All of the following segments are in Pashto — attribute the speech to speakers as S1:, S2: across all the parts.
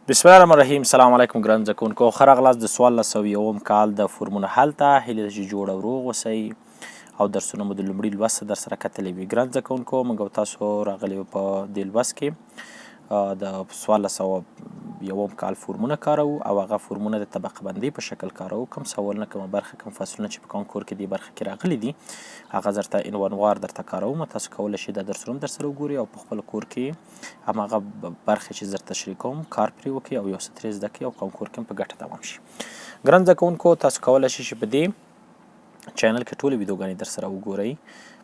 S1: بسم الله الرحمن الرحیم. سلام علیکم ګران زده کوونکو، ښه راغلاست د 1401 کال د فورمونه حل ته. هیله ده چې جوړ او روغ اوسئ او درسونه مو د لومړي لوست در سره کتلي وي. ګران زده کوونکو، موږ او تاسو راغلي یو په دې لوست کې د 1401 کال فورمونه کارو او هغه فورمونه د طبقه بندۍ په شکل کارو. کوم سوالونه، کومه برخه، کوم فصلونه چې په کانکور کې دې برخه کې راغلي دي هغه درته عنوانوار درته کاروم. تاسو کولی شئ دا درسونه هم درسره وګورئ او په خپل کور کې هماغه برخې چې زه تشریح کوم کار پرې وکړئ او یو څه ترې زده کړئ او کانکور کې هم په ګټه تمام شي. ګران زده کوونکو، تاسو کولی شئ چې په دې چینل کې ټولې ویډیوګانې درسره وګورئ.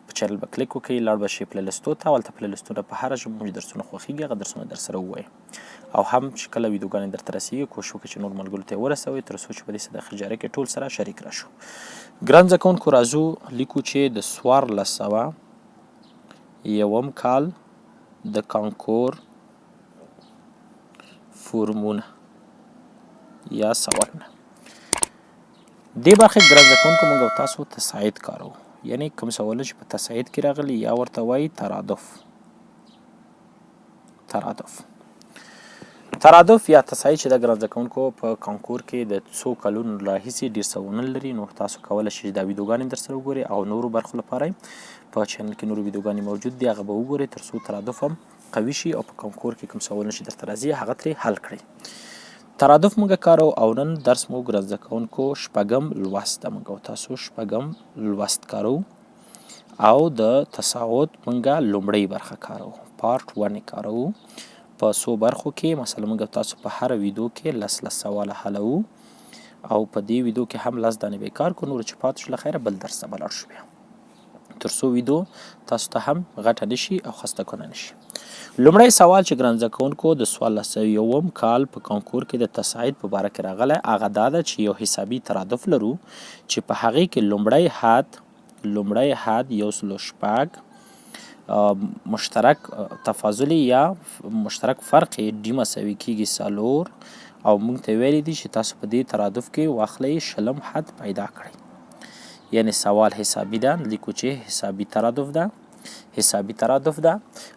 S1: په چینل به کلیک وکړئ، لاړ به شئ پلی لستو ته، هلته پلی لستونه په هره ژبه مو چې درسونه خوښېږي هغه درسونه درسره ووایئ او هم چې کله ویډیوګانې درته رسېږي کوشش وکړئ چې نور ملګرو ته یې ورسوئ تر څو چې په دې صدقه جاریه کې ټول سره شریک راشو. ګران زده کوونکو، راځو لیکو چې د 1401 کال د کانکور فورمونه یا سوالونه. دې برخې ګران زده کوونکو موږ او تاسو تصاعد کارو، یعنی کوم سوالونه چې په تصاعد کې راغلي یا ورته وایي ترادف یا تصاعد چې د ګران زده کوونکو په کانکور کې د څو کلونو راهیسې ډېر سوالونه لري. نو تاسو کولی شئ دا ویډیوګانې درسره وګورئ او نورو برخو لپاره په چینل کې نورو ویډیوګانې موجود دي، هغه به وګورئ تر څو ترادف هم قوي شي او په کانکور کې کوم سوالونه چې درته راځي هغه ترې حل کړئ. ترادف موږ کارو او نن درس مو ګران زده کوونکو شپږم لوست ده. موږ او تاسو شپږم لوست کارو او د تصاعد موږ لومړۍ برخه کارو، پارت 1 کارو. په څو برخو کې مثلا موږ تاسو په هر ویډیو کې لس سواله حلو او په دې ویډیو کې هم لس دانې به کار کو، نور چې پاتې شو له خیره بل درس ته به لاړ شو بیا تر څو ویډیو تاسو ته هم غټه نشي او خسته کنه نشي. لومړی سوال چې ګران زده کوونکو د 1401 کال په کانکور کې د تصاعد په باره کې راغلی هغه دا ده چې یو حسابي ترادف لرو چې په هغې کې لومړی حد 106 مشترک تفاضلي یا مشترک فرق ډي مساوي کیږي 4 او موږ ته ویلي دي چې تاسو په دې ترادف کې واخلئ شلم حد پیدا کړئ. یعنی سوال حسابي ده، لیکو چې حسابي ترادف ده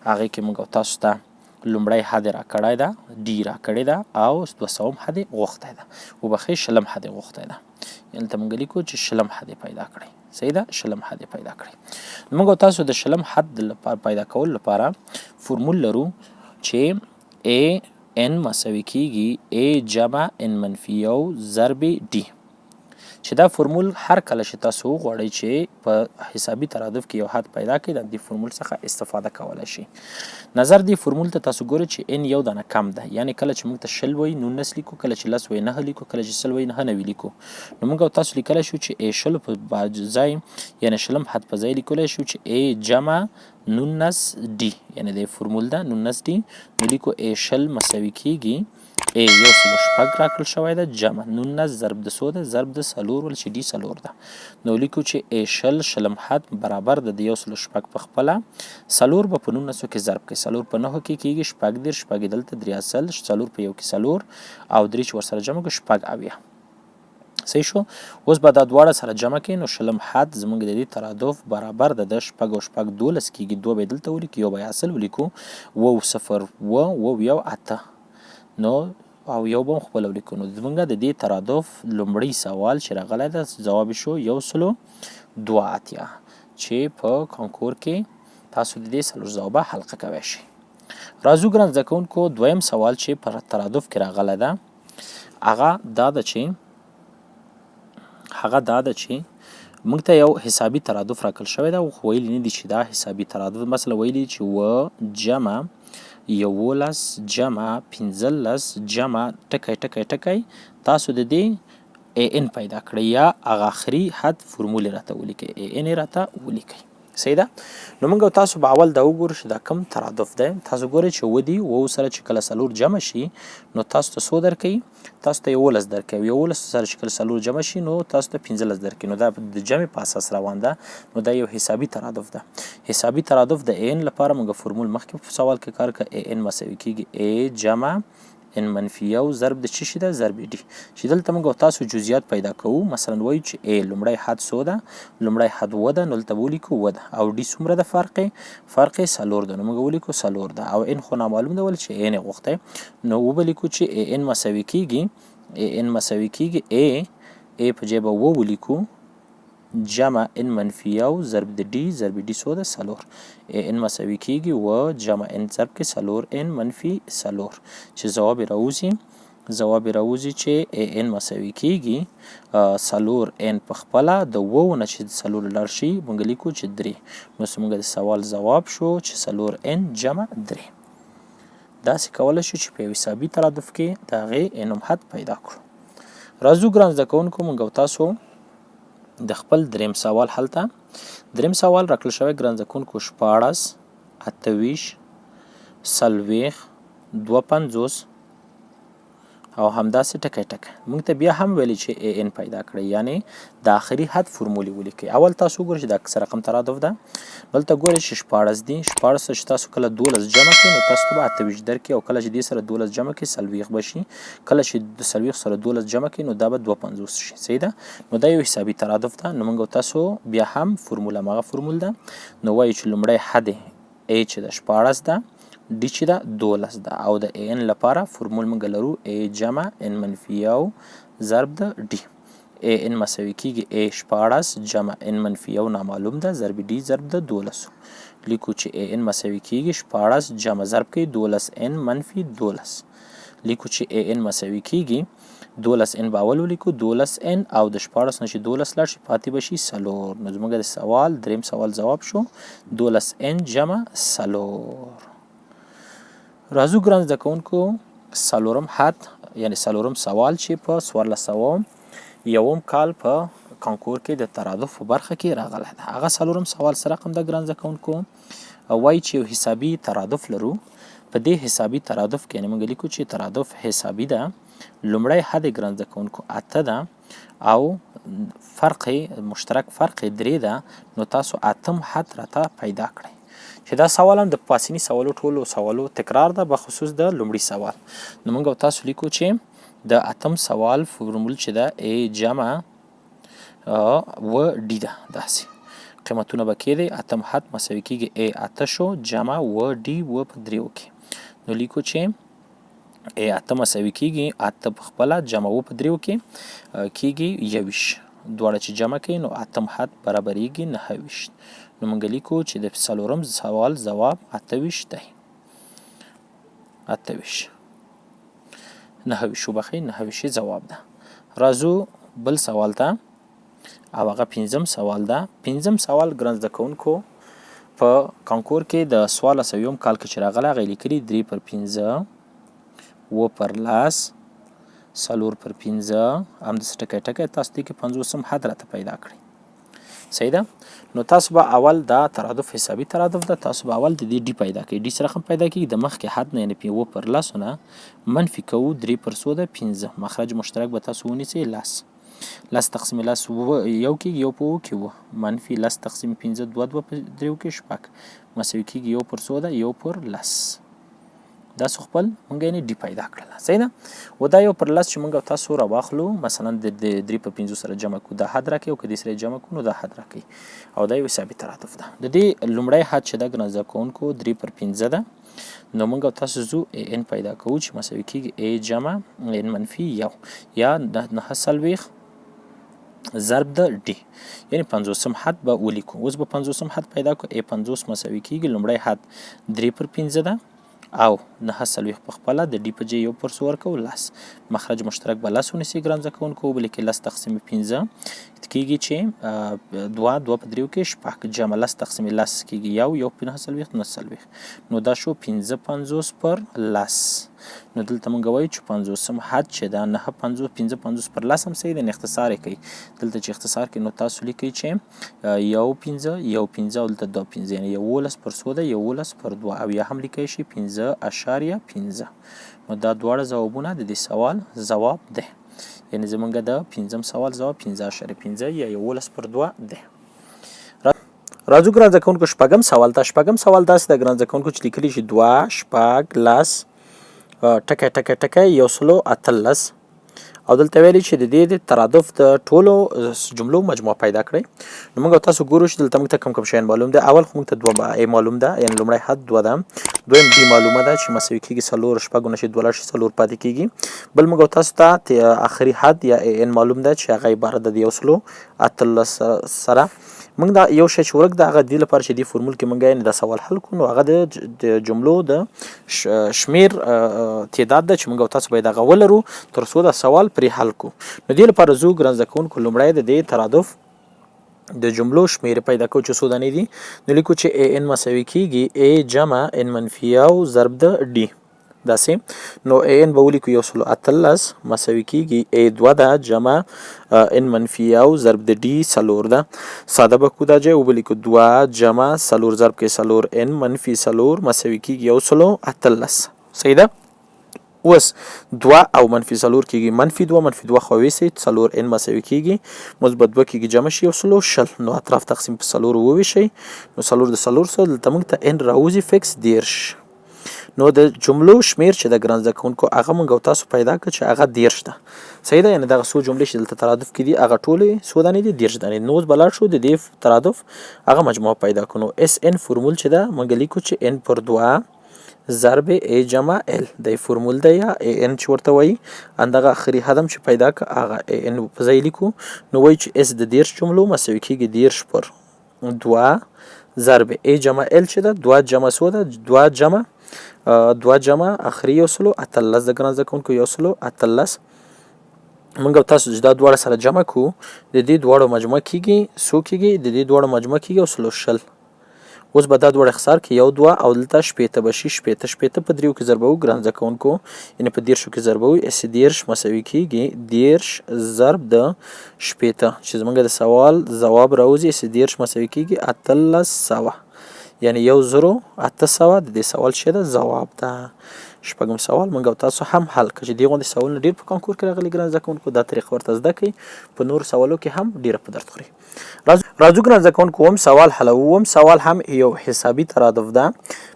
S1: هغې کې موږ تاسو ته لومړی حد راکړی ده، ډي راکړې ده او 200 حد غوښتی ده، وبخښئ شلم حد غوښتی ده. یعنې ته موږ لیکو چې شلم حد پیدا کړئ. صحیح ده، شلم حد پیدا کړئ. موږ تاسو د شلم حد پیدا کولو لپاره فورمول لرو چې ان مساوي کیږي A جمع n منفي 1 ضرب D. چې دا فورمول هر کله چې تاسو وغواړئ چې په حسابي ترادف کې یو حد پیدا کړئ د دې فورمول څخه استفاده کولی شئ. نظر دې فورمول ته تاسو ګورئ چې n یو دانه کم ده، یعنی کله چې موږ ته شل وایي 19 لیکو، کله چې لس وایي 9 لیکو، کله چې سل وایي 99 لیکو. نو موږ تاسو لیکلی شو چې A شلو په ځای یعنی شلم حد په ځای لیکلی شو چې A جمع 19D، یعنی د فورمول ده 19D. نو لیکو A شل مساوي کیږي A 106 راکړل شوی ده جمع 19 ضرب د 100 ده ضرب د 4 ول چې D 4 ده. نو لیکو چې A شلم حد برابر ده د 106 په خپله 4 به په 19 کې ضرب کړئ. 4 په 9 کې کېږي 14، 14 دلته 3 4 په 1 کې 4 او 3 چې ورسره جمع کړو 8. صحیح شو. اوس به دا دواړه سره جمع کړئ. نو شلم حد زموږ د دې ترادف برابر ده د 6 او 6 12 کېږي. 2 به یې دلته ولیکو، یو به یې اصل ولیکو، 9 0 9 1 8 نو او یو به هم خپله ولیکو. نو زموږ د دې ترادف لومړی سوال چې راغلی ده ځواب شو 102 چې په کانکور کې تاسو د دې 4 ځوابه حلقه کوی شئ. راځو ګران زده کوونکو دویم سوال چې په ترادف کې راغلی ده هغه دا ده چې موږ ته یو حسابي ترادف راکړل شوی ده، خو ویلي نه دي چې دا حسابي ترادف مثلا ویلي چې 9 جمع 11 جمع 15 جمع ټکی تاسو د دې ان پیدا کړئ یا هغه آخري حد فورمول راته ولیکئ، ان راته ولیکئ. صحیح ده. نو موږ تاسو به اول دا وګورو چې دا کوم ترادف دی. تاسو ګورئ چې 9 دي، 9 سره چې کله 4 جمع شي نو تاسو ته 100 درکوي، تاسو ته 11 درکوي، 11 سره چې کله 4 جمع شي نو تاسو ته 15 درکوي. نو دا د جمع په اساس روان ده. نو دا یو حسابي ترادف ده. حسابي ترادف د ان لپاره موږ فورمول مخکې په سوال کې کار کړ، ان مساوي کیږي A جمع ان منفي یو ضرب د څه شي ده ضرب ډي چې دلته موږ تاسو جزئیات پیدا کوو مثلا وایو چې A لومړی حد څو ده لومړی حد 7 ده نو دلته به ولیکو 7 ده او ډي څومره ده فرق یې 4 ده نو موږ ولیکو 4 ده او ان خو نامعلوم ده ولې چې ان یې غوښتی نو ولیکو چې ان مساوي کیږي A په جای به ولیکو جمع ان منفي یو ضرب د ډي څو ده 4 ان مساوي کیږي و جمع ان ضرب کې 4 ان منفي 4 چې جواب یې راوځي چې ان مساوي کیږي 4 ان په خپله د وو نه چې 4 لاړ شي موږ لیکو چې 3 نو زموږ د سوال ځواب شو چې 4 ان جمع 3 داسې کولی شو چې په یو حسابي ترادف کې د هغې انم حد پیدا کړو. راځو ګران زده کوونکو موږ او تاسو د خپل دریم سوال حل ته. دریم سوال راکړل شوی ګران زده کوونکو 14 28 40 52 او همداسې ټکی موږ ته بیا هم ویلي چې ان پیدا کړئ یعنی د آخري حد فرمولې ولیکئ. اول تاسو وګورئ چې د اکثر رقم ترادف ده دلته ګورئ چې 14 دي 14 چې تاسو کله 12 جمع کړئ نو تاسو ته به 28 درکړي او کله چې دې سره 12 جمع کړئ 40 به شي کله چې د 40 سره 12 جمع کړئ نو دا به 250 شي صحیح ده. نو دا یو حسابي ترادف ده نو موږ تاسو بیا هم فرموله مغه فرمول ده نو وایو چې لومړی حد A چې د 14 ده ډي چې ده 12 ده او د ان لپاره فرمول موږ لرو A جمع ان منفي یو ضرب د ډي ان مساوي کیږي A 14 جمع ان منفي یو نامعلوم ده ضرب ډي ضرب د 12 لیکو چې ان مساوي کیږي 14 جمع ضرب کوي 12 ان منفي 12 لیکو چې ان مساوي کیږي 12 ان به اول ولیکو 12 ان او د 14 نه چې 12 لاړ شي پاتې به شي 4 نو زموږ د سوال دریم سوال ځواب شو 12 ان جمع 4. راځو ګران زده کوونکو څلورم حد یعنی څلورم سوال چې په 1401 کال په کانکور کې د ترادف په برخه کې راغلی ده. هغه څلورم سوال څه رقم ده ګران زده کوونکو وایي چې یو حسابي ترادف لرو په دې حسابي ترادف کې یعنې موږ لیکو چې ترادف حسابي ده لومړی حد یې ګران زده کوونکو 8 ده او مشترک فرق یې 3 ده نو تاسو اتم حد راته پیدا کړئ چې دا سوال هم د پاسیني سوالو ټولو سوالو تکرار ده بخصوص د لومړي سوال. نو موږ تاسو لیکو چې د اتم سوال فرمول چې ده A جمع و ډي ده داسې قیمتونه به کېدی اتم حد مساوي کېږي A 8 شو جمع و ډي و په 3 کې نو لیکو چې A 8 مساوي کېږي 8 په خپله جمع و په 3 کې کېږي 21 دواړه چې جمع کوي نو اتم حد برابریږي 29 نو موږ لیکو چې د څلورم سوال ځواب 28 دی 29 وبخښئ 29 ځواب ده. راځو بل سوال ته او هغه پنځم سوال ده. پنځم سوال ګران زده کوونکو په کانکور کې د 1401 کال کې چې راغلی هغه یې لیکلي 3 پر 15 و پر لاس 4 پر 15 همداسې ټکی تاسو دې کې 50 حد راته پیدا کړئ صحیح ده. نو تاسو به اول دا ترادف حسابي ترادف ده تاسو به اول د دې ډي پیدا کړئ ډي څه رقم پیدا کېږي د مخکې حد نه یعنې 5 پر لسو نه منفي کوو 3 پر 100 ده 15 مخرج مشترک به تاسو ونیسئ لس تقسیم لس یو کېږي یو په اوو کې و منفي لس تقسیم 15 2 په 3 کې شپږ مساوي کېږي یو پر 100 ده یو پر لس دا خپل مونږ یې ډي پیدا کړله صحیح ده. و دا یو پر لس چې مونږ تاسو راواخلو مثلا د 3 په 5 سره جمع کړو دا حد راکوي او که دې سره جمع کړو نو دا حد راکوي او دا یو حسابي ترادف ده. د دې لومړی حد چې ده ګران زده کوونکو 3 پر 15 ده نو مونږ تاسو زو ان پیدا کوو چې مساوي کېږي A جمع ان منفي یو یا 9 ضرب د ډي یعنی 50 حد به ولیکو. اوس به 50 حد پیدا کړو A 50 مساوي کېږي لومړی حد 3 پر 15 ده او 9 په خپله د ډي په جای یو پر 100 ورکوو لس مخرج مشترک به لس ونیسئ ګران زده کوونکو ولیکئ لس تقسیم 15 کېږي چې 2 په 3 کې شپږ جمع لس تقسیم لس کېږي یو په 9 نو دا شو 15 پر لس نو دلته مونږ وایو چې 50 حد چې دا 15 پر لس هم صحیح دی اختصار یې کوي دلته چې اختصار کوي نو تاسو لیکئ چې یو 15 او دلته 2 15 یعنې 11 پر 100 ده 11 پر 2 او یا هم لیکئ شي 15.15 نو دا دواړه ځوابونه د دې سوال ځواب ده یعنې زمونږ د پنځم سوال ځواب 15.15 یا 11 پر 2 ده. راځو ګران زده کوونکو شپږم سوال ته. شپږم سوال داسې ده ګران زده کوونکو چې لیکلي شي 2 شپږ لس ټکی ټکی ټکی 118 او دلته ویلي چې د دې د ترادف د ټولو جملو مجموعه پیدا کړئ. نو موږ تاسو ګورو چې دلته موږ ته کوم شیان معلوم دي. اول خو موږ ته 2 معلوم ده، یعنې لومړی حد 2 ده. دویم بي معلومه ده چې مساوي کېږي 4 شپږ نشي 2 لاړ شي 4 پاتې کېږي. بل موږ تاسو ته آخري حد یا ان معلوم ده چې هغه عبارت ده د 118 سره. موږ دا یو شی چې ورک ده هغه دې لپاره چې دې فورمول کې موږ یعنې دا سوال حل کړو، نو هغه د جملو د شمیر تعداد ده چې موږ تاسو باید هغه ولرو تر څو دا سوال پرې حل کړو. نو دې لپاره زه ګران زده کوونکو لومړی د دې ترادف د جملو شمیر پیدا کوو چې څو دانې دي. نو لیکو چې ان مساوي کېږي a جمع n منفي یو ضرب د d. داسې نو ان به ولیکو 118 مساوي کېږي a 2 ده جمع n منفي یو ضرب د d 4 ده. ساده به کړو دا ځای وبلیکو 2 جمع 4 ضرب کې 4 n منفي 4 مساوي کېږي 118. صحیح ده. اوس 2 او منفي 4 کېږي منفي 2 منفي 2 خو ویسئ 4 n مساوي کېږي مثبت 2 کېږي جمع شي 120. نو اطراف تقسیم په 4 وویشئ. نو 4 د 4 سره دلته موږ ته n راوځي فکس 10. نو د جملو شمیر چې د ګران زده کوونکو هغه موږ تاسو پیدا کړ چې هغه 10 ده. صحیح ده. یعنې دغه څو جملې چې دلته ترادف کې دي هغه ټولې څو دانې دي 10 دانې. نو اوس به لاړ شو د دې ترادف هغه مجموعه پیدا کړو. نو اس ان فورمول چې ده موږ لیکو چې n پر 2 ضرب a جمع l د فورمول ده یا an چې ورته وایي. همدغه آخري حد هم چې پیدا کړه هغه an په ځای لیکو. نو وایي چې s د 10 جملو مساوي کېږي 10 پر 2 ضرب a جمع l چې ده 2 جمع څو ده 2 جمع آخري 118 د ګران زده کوونکو 118. موږ تاسو چې دا دواړه سره جمع کړو د دې دواړو مجموعه کېږي څو کېږي د دې دواړو مجموعه کېږي 120. اوس به دا دواړه اختصار کې 1 2 او دلته شپېته به شي شپېته په 3 کې ضربوو ګران زده کوونکو یعنې په 10 کې ضربوو اس 10 مساوي کېږي 10 ضرب د شپېته چې زموږ د سوال ځواب راوځي اس 10 مساوي کېږي 1800 یعنې 1800 د دې سوال چې ده ځواب ده. شپږم سوال موږ تاسو هم حل کړه چې دې غوندې سوالونه ډېر په کانکور کې راغلي ګران زده کوونکو. دا طریقه ورته زده کړئ په نورو سوالو کې هم ډېره په درد خوري. راځو ګران زده کوونکو اووم سوال حلوو. اووم سوال هم یو حسابي ترادف ده.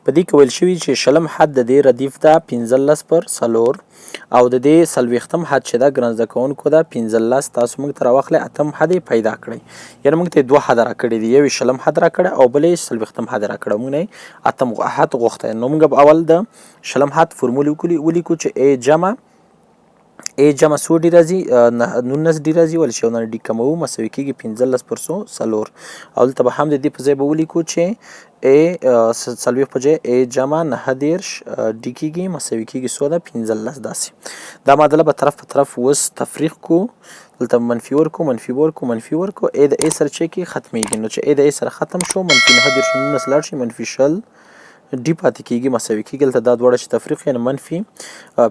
S1: په دې کې ویل شوي چې شلم حد د دې ردیف ده 15 پر 4 او د دې 40م حد چې ده ګران زده کوونکو ده 15. تاسو موږ ته راواخلئ اتم حد یې پیدا کړئ. یعنې موږ ته یې 2 حده راکړي دي. یو یې شلم حد راکړی او بل یې 40م حد راکړی. موږ نه یې اتم حد غوښتی. نو موږ به اول د شلم حد فورمول ولیکو چې a جمع څو ډي راځي 19 ډي راځي ولې چې 9 ډي کموو مساوي کېږي 15 پر 4 او دلته به هم د دې په ځای به ولیکو چې a 40 په ځای a جمع 9 ډي کېږي مساوي کېږي 15. داسې دا معادله به طرف په طرف اوس تفریق کو. دلته منفي ورکو a د a سره چې کې ختمیږي. نو چې a د a سره ختم شو منفي 9 19 لاړ شي منفي 20 ډي پاتې کېږي مساوي کېږي. دلته دا دواړه چې تفریق یعنې منفي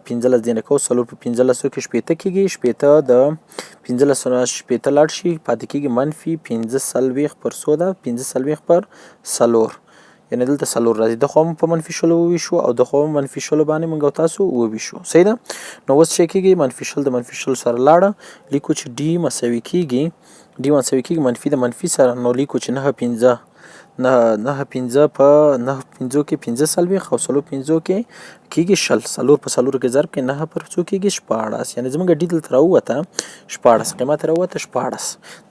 S1: 15 دې نه کوو 4 په 15 کې شپېته کېږي. شپېته د 15 نه شپېته لاړ شي پاتې کېږي منفي 45 پر 100 ده 45 پر 4 یعنې دلته 4 راځي. د خو هم په منفي 20 وویشو او د خو هم منفي 20 باندې موږ تاسو وویشو. صحیح ده. نو اوس چې کېږي منفي 20 د منفي 20 سره لاړه لیکو چې ډي مساوي کېږي منفي د منفي سره. نو لیکو چې 9 5 په 9 5 کې 15 او 4 5 کې کېږي 20 4 په 4 کې ضرب کې 9 پر 4 کېږي 14 یعنې زموږ ډي دلته راووته 14 قیمت راووته 14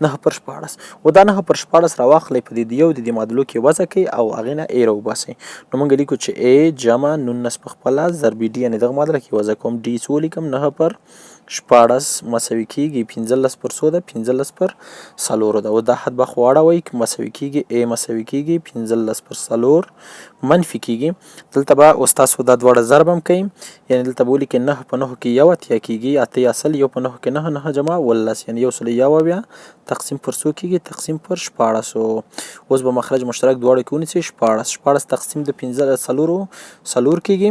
S1: 9 پر 14 و دا 9 پر 14 راواخلئ په دې یو د دې معادلو کې وضع کړئ او هغې نه a راوباسئ. نو موږ لیکو چې a جمع 19 په خپله ضرب d یعنې دغه معادله کې وضع کوم d څو لیکم 9 پر 14 مساوي کېږي 15 پر 100 ده 15 پر 4 ده. او دا حد به خو واړوئ مساوي کېږي a مساوي کېږي 15 پر 4 منفي کېږي. دلته به اوس تاسو دا دواړه ضرب هم کوئ یعنې دلته به ولیکئ 9 په 9 کې یو اتیا کېږي اته اصل یو په 9 کې 9 جمع 18 یعنې 1 بیا تقسیم پر 100 کېږي تقسیم پر 1400. اوس به مخرج مشترک دواړو کې ونیسئ 14 تقسیم د 15 4 کېږي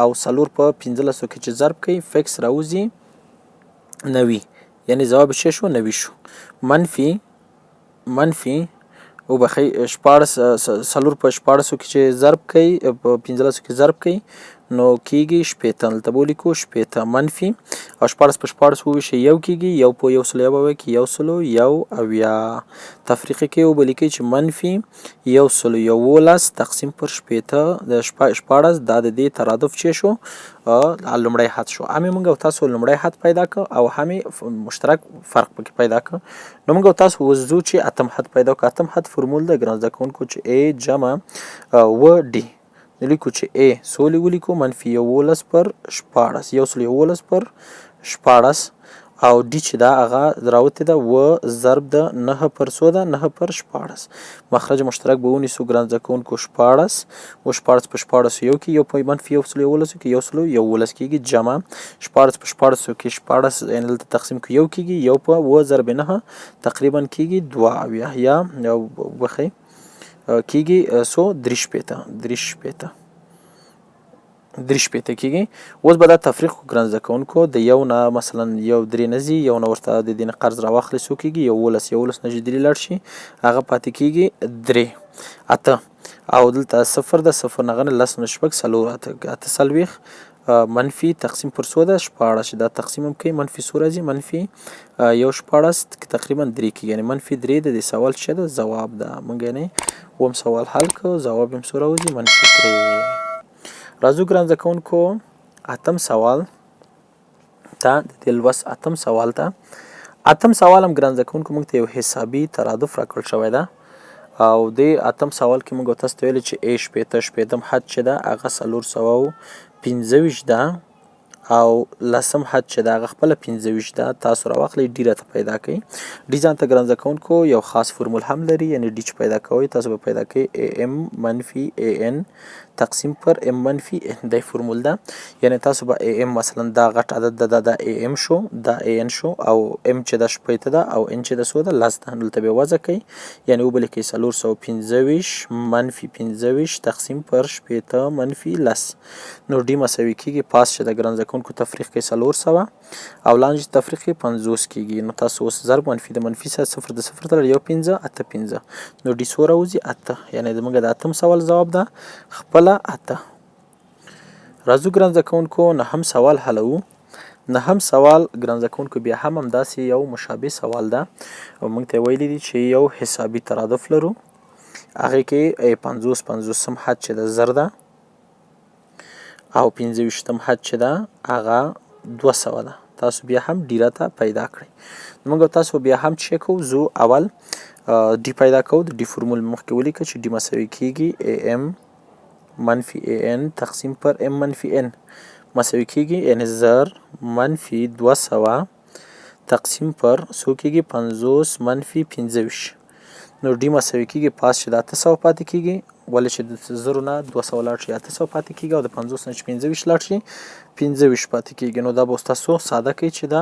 S1: او 4 په 15 کې چې ضرب کوئ فکس راوځي 90 یعنې ځواب څه شو 90 شو. منفي وبخښئ 4 په 14 کې چې ضرب کوئ په 15 کې ضرب کوئ نو کېږي شپېته. دلته به ولیکو شپېته منفي او شپاړس په شپاړس وویشئ یو کېږي، یو په یو سلو یو به وکړي یو سلو یو اویا. تفریقي کې وبه لیکئ چې منفي یو سلو یولس تقسیم پر شپېته د شپاړس دا د دې ترادف چې شو لومړی حد شو. هم یې موږ او تاسو لومړی حد پیدا کړ او هم یې مشترک فرق پکې پیدا کړ. نو موږ او تاسو اوس ځو چې اتم حد پیدا کړو. اتم حد فرمول د ګران زده کوونکو چې A جمع و D نو لیکو چې A سولې ولیکو منفي یولس پر شپاړس یو سلو یولس پر شپاړس او D چې دا هغه راوتې ده و ضرب د 9 پر څو ده 9 پر شپاړس. مخرج مشترک به ونیسو ګران زده کوونکو شپاړس و شپاړس په شپاړسو یو کې یو په منفي یو سلو یولسو کې یو سلو یولس کېږي جمع شپاړس په شپاړسو کې شپاړس یعنې دلته تقسیم کړو یو کېږي یو په و ضرب 9 تقریبا کېږي دوه اویا یا وبخئ کېږي څو درې شپېته کېږي. اوس به دا تفریق کړو ګران زده کوونکو د یو نه مثلا یو درې نه ځي یو نه ورته د دې نه قرض راواخلئ څو کېږي یولس نه چې درې لاړ شي هغه پاتې کېږي درې اته او دلته صفر ده صفر نه غنه لس نه شپږ څلور اته څلوېښت منفي تقسیم پر څو ده شپاړس چې دا تقسیم هم کوي منفي څو راځي منفي یو شپاړس تقریبا درې کېږي یعنې منفي درې د دې سوال څه ده ځواب ده. موږ یعنې اووم سوال حل کړو ځواب یې څو راوځي منفي درې. راځو ګران زده کوونکو اتم سوال ته د دې لوست اتم سوال ته. اتم سوال هم ګران زده کوونکو موږ ته یو حسابي ترادف راکړل شوی ده او د اتم سوال کې موږ تاسو ته ویلي چې A شپېتم حد چې ده هغه 425 ده او لسم حد چې ده هغه خپله 25 ده. تاسو راواخلئ ډي راته پیدا کړئ. ډي ځان ته ګران زده کوونکو یو خاص فرمول هم لري یعنې ډي چې پیدا کوئ تاسو به پیدا کوئ AM منفي AN تقسیم پر M منفي N دی فرمول ده یعنې تاسو به AM مثلا دا غټ عدد ده دا AM شو دا AN شو او M چې ده شپېته ده او N چې ده څو ده لس ده. دلته به وضع کوئ یعنې وبه لیکئ 425 منفي 25 تقسیم پر شپېته منفي لس نو ډي مساوي کېږي پاس چې د ګران زده کوونکو تفریق کوي 400 او لاندې تفریق یې 50 کېږي. نو تاسو اوس ضرب منفي د منفي سره صفر د صفر ته یو 15 اته 15 نو ډي څو راوځي اته یعنې زموږ د اتم سوال ځواب ده خپله اته. راځو ګران زده کوونکو نهم سوال حلوو. نهم سوال ګران زده کوونکو بیا هم همداسې یو مشابه سوال ده او موږ ته ویلي دي چې یو حسابي ترادف لرو هغې کې 50 حد چې ده زر ده او 25 حد چې ده هغه 200 ده. تاسو بیا هم ډي راته پیدا کړئ. موږ تاسو بیا هم چک کوو زو اول ډي پیدا کوو. د ډي فرمول مخکې ولیکه چې ډي مساوي کېږي AM منفي AN تقسیم پر M منفي N مساوي کېږي یعنې زر منفي 200 تقسیم پر څو کېږي 50 منفي 25 نو ډي مساوي کېږي پاس چې د 800 پاتې کېږي ولې چې د 0 نه 200 لاړ شي 800 پاتې کېږي او د 50 نه چې 25 لاړ شي 25 پاتې کېږي. نو دا به اوس تاسو ساده کوي چې دا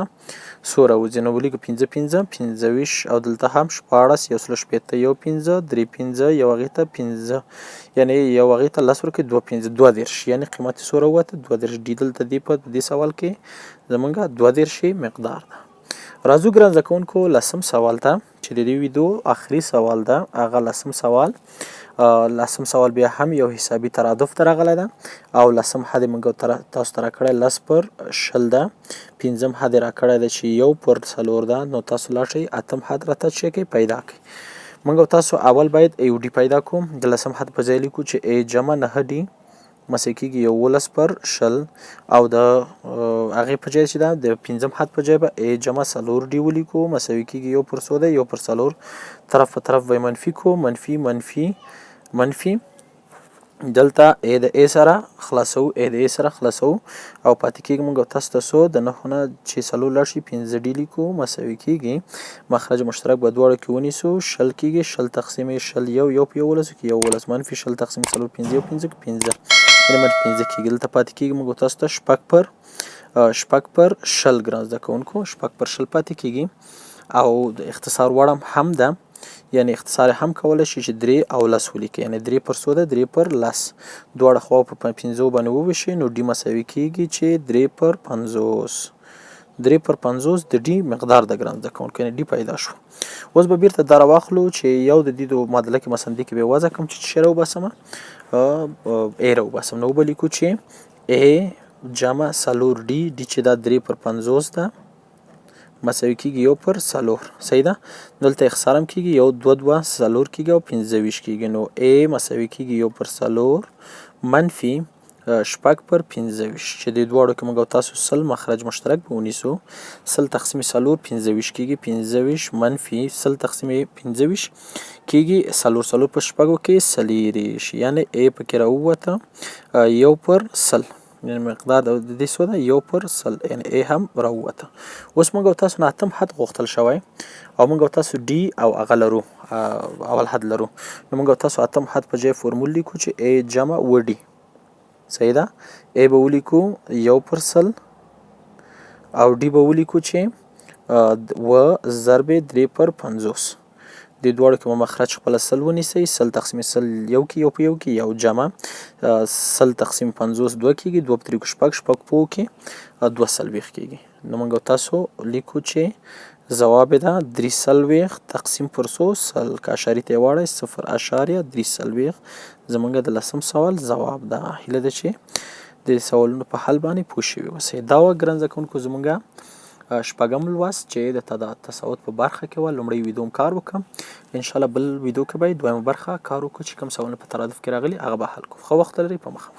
S1: څو راوځي نو ولیکو 25 او دلته هم 14 یو سلو شپېته یو 15 درې 15 یو هغې ته 15 یعنې یو هغې ته 10 ورکړئ 22 یعنې قیمت یې څو راووته 22 ډي دلته په دې سوال کې زموږ 22 مقدار ده. راځو ګران زده کوونکو لسم سوال ته چې د دې ویډیو آخري سوال ده هغه لسم سوال. لسم سوال بیا هم یو حسابي ترادف ته راغلی ده او لسم حد یې موږ تاسو ته راکړی 10 پر شل ده. پنځم حد یې راکړی ده چې یو پر څلور ده نو تاسو لاړ شئ اتم حد راته چې کوئ پیدا کړئ. موږ تاسو اول باید یو ډي پیدا کوو. د لسم حد په ځای لیکو چې A جمع 9 ډي مساوي کېږي 11 پر شل او د هغې په ځای چې ده د پنځم حد په ځای به A جمع 4 ډي ولیکو مساوي کېږي یو پر څو ده یو پر 4 طرف په طرف به یې منفي کړو منفي دلته A د A سره خلاصو او پاتې کېږي موږ تاسو ته څو د 9 نه چې 4 لاړ شي 15 ډي لیکو مساوي کېږي مخرج مشترک به دواړو کې ونیسو شل کېږي شل تقسیم شل یو په 11 کې 11 منفي شل تقسیم 4 15 یو 15 کې 15 یعنې منفي 15 کېږي. دلته پاتې کېږي موږ تاسو ته شپږ پر شل ګران زده کوونکو شپږ پر شل پاتې کېږي او د اختصار وړ هم ده یعنې اختصار هم کولی شي چې 3 او 10 ولیکئ یعنې 3 پر څو ده 3 پر 10 دواړه خواوې په 15 باندې وویشئ نو ډي مساوي کېږي چې 3 پر 50 د ډي مقدار د ګران زده کوونکو یعنې ډي پیدا شو. اوس به بیرته دا راواخلو چې یو د دې د معادله کې مثلا دې کې به یې وضع کړم چې څه راوباسمه A راوباسم نو وبه لیکو چې A جمع څلور D چې دا 3/50 ده مساوي کېږي 1/4 صحیح ده. دلته اختصار هم کېږي 1 2 2 4 کېږي او 25 کېږي نو A مساوي کېږي 1/4 منفي 6/25 چې د دواړو کې موږ او تاسو 100 مخرج مشترک به ونیسو 100 تقسیم 4 25 کېږي 25 منفي 100 تقسیم 25 کېږي 4 په شپږو کې څلېرویشت یعنې A پکې راووته 1/100 یعنې مقدار د دې څو ده 1/100 یعنې A هم راووته. اوس موږ او تاسو نه اتم حد غوښتل شوی او موږ او تاسو D او هغه لرو اول حد لرو نو موږ او تاسو اتم حد په ځای فورمول لیکو چې A جمع وډي صحیح ده. A به ولیکو 1/100 او D به ولیکو چې و ضرب 3/50 د دواړو کې مو مخرج خپله 100 ونیسئ 100 تقسیم 100 یو کې یو په یو کې یو جمع 100 تقسیم 50 2 کېږي 2 په 3 شپږ شپږ په اووه کې 2 کېږي نو موږ تاسو لیکو چې ځواب یې ده 3 تقسیم پر 100 که اشارې ته یې واړئ 0.3 زموږ د 10م سوال ځواب ده. هیله ده چې د سوالونو په حل باندې پوه شوي اوسئ. دا وه ګران زده کوونکو زموږ شپږم لوست چې د تعداد تساوت په برخه کې وه. لومړی ویډیو م کار وکړم انشاءالله بل ویډیو کې به یې دویمه برخه کار وکړو چې کوم سوالونه په ترادف کې راغلي هغه به حل کړو. ښه وخت ولرئ په مخه.